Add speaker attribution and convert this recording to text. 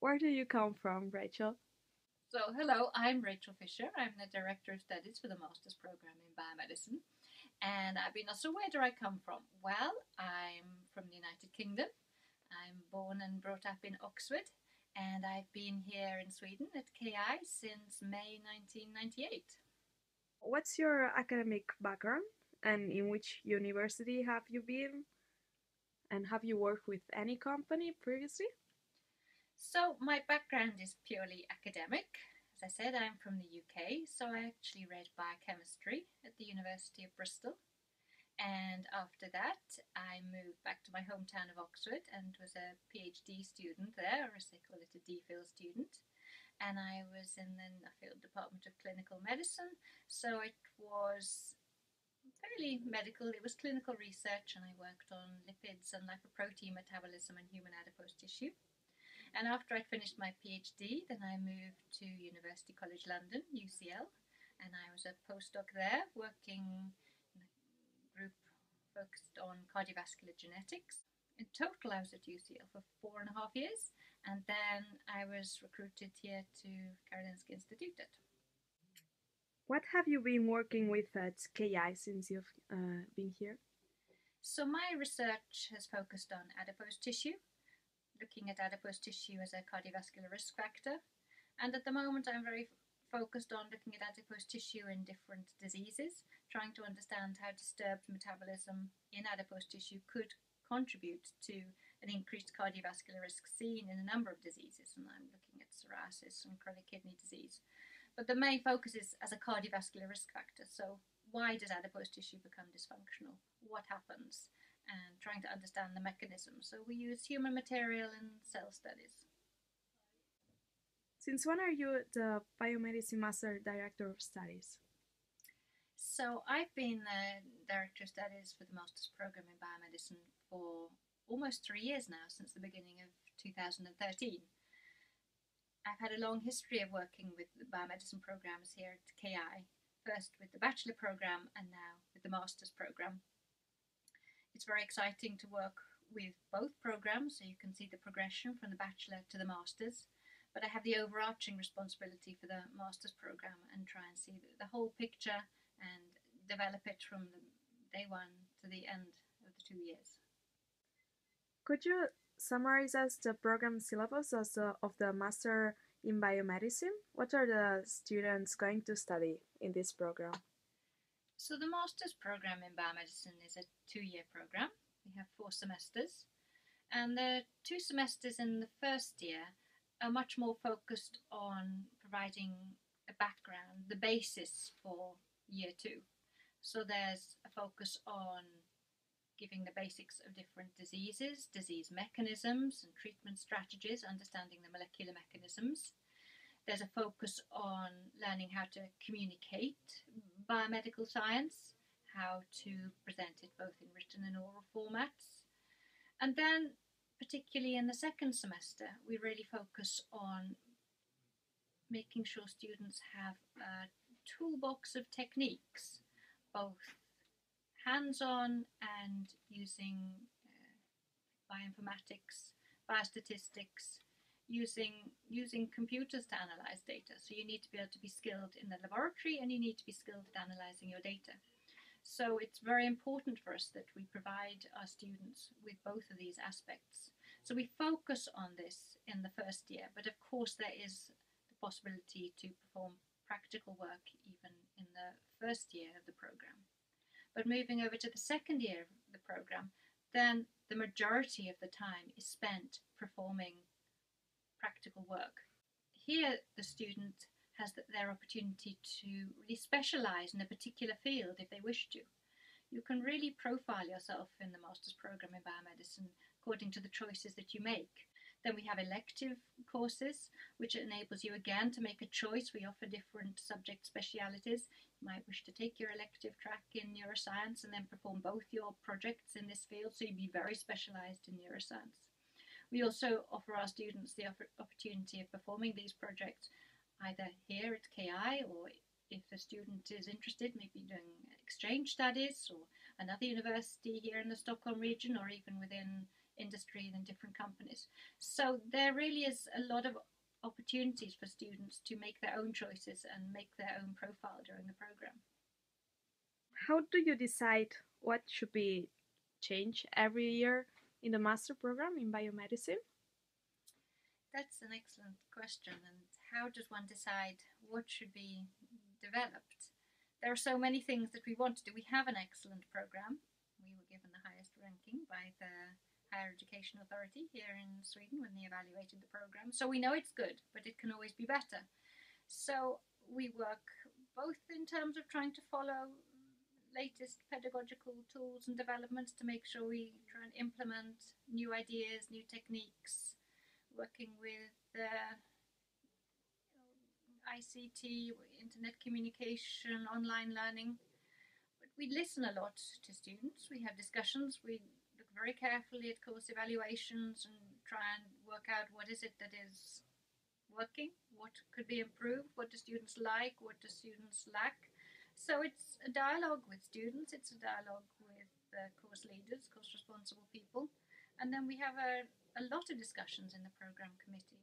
Speaker 1: Where do you come from, Rachel?
Speaker 2: So, hello, I'm Rachel Fisher. I'm the Director of Studies for the Master's Program in Biomedicine. And I've been asked, so where do I come from? Well, I'm from the United Kingdom. I'm born and brought up in Oxford, and I've been here in Sweden at KI since May 1998.
Speaker 1: What's your academic background and in which university have you been? And have you worked with any company previously?
Speaker 2: So, my background is purely academic. As I said, I'm from the UK, so I actually read biochemistry at the University of Bristol. And after that, I moved back to my hometown of Oxford and was a PhD student there, or as they call it, a DPhil student. And I was in the Nuffield Department of Clinical Medicine, so it was fairly medical. It was clinical research, and I worked on lipids and lipoprotein metabolism in human adipose tissue. And after I'd finished my PhD, then I moved to University College London, UCL, and I was a postdoc there working in a group focused on cardiovascular genetics. In total, I was at UCL for 4.5 years, and then I was recruited here to Karolinska Institutet.
Speaker 1: What have you been working with at KI since you've been here?
Speaker 2: So my research has focused on adipose tissue, looking at adipose tissue as a cardiovascular risk factor. And at the moment, I'm very focused on looking at adipose tissue in different diseases, trying to understand how disturbed metabolism in adipose tissue could contribute to an increased cardiovascular risk seen in a number of diseases. And I'm looking at psoriasis and chronic kidney disease. But the main focus is as a cardiovascular risk factor. So why does adipose tissue become dysfunctional? What happens? And trying to understand the mechanism. So we use human material and cell studies.
Speaker 1: Since when are you the Biomedicine Master Director of Studies?
Speaker 2: So I've been the Director of Studies for the Master's Program in Biomedicine for almost 3 years now, since the beginning of 2013. I've had a long history of working with the biomedicine programs here at KI, first with the bachelor program and now with the master's program. It's very exciting to work with both programs, so you can see the progression from the bachelor to the master's. But I have the overarching responsibility for the master's program and try and see the whole picture and develop it from the day one to the end of the 2 years.
Speaker 1: Could you summarize us the program syllabus of the Master in Biomedicine? What are the students going to study in this program?
Speaker 2: So the master's program in biomedicine is a 2-year program. We have 4 semesters, and the 2 semesters in the first year are much more focused on providing a background, the basis for year 2. So there's a focus on giving the basics of different diseases, disease mechanisms and treatment strategies, understanding the molecular mechanisms. There's a focus on learning how to communicate biomedical science, how to present it both in written and oral formats. And then, particularly in the second semester, we really focus on making sure students have a toolbox of techniques, both hands-on and using bioinformatics, biostatistics, using computers to analyze data. So you need to be able to be skilled in the laboratory and you need to be skilled at analyzing your data. So it's very important for us that we provide our students with both of these aspects. So we focus on this in the first year, but of course there is the possibility to perform practical work even in the first year of the program. But moving over to the second year of the program, then the majority of the time is spent performing practical work. Here the student has their opportunity to really specialise in a particular field if they wish to. You can really profile yourself in the master's program in biomedicine according to the choices that you make. Then we have elective courses, which enables you again to make a choice. We offer different subject specialities. You might wish to take your elective track in neuroscience and then perform both your projects in this field, so you'd be very specialised in neuroscience. We also offer our students the opportunity of performing these projects either here at KI, or if the student is interested, maybe doing exchange studies or another university here in the Stockholm region, or even within industry and in different companies. So there really is a lot of opportunities for students to make their own choices and make their own profile during the program.
Speaker 1: How do you decide what should be changed every year in the master program in biomedicine?
Speaker 2: That's an excellent question. And how does one decide what should be developed? There are so many things that we want to do. We have an excellent program. We were given the highest ranking by the Higher Education Authority here in Sweden when they evaluated the program. So we know it's good, but it can always be better. So we work both in terms of trying to follow latest pedagogical tools and developments to make sure we try and implement new ideas, new techniques, working with ICT, internet communication, online learning. But we listen a lot to students. We have discussions. We look very carefully at course evaluations and try and work out what is it that is working, what could be improved, what do students like, what do students lack. So it's a dialogue with students, it's a dialogue with course leaders, course responsible people, and then we have a lot of discussions in the program committee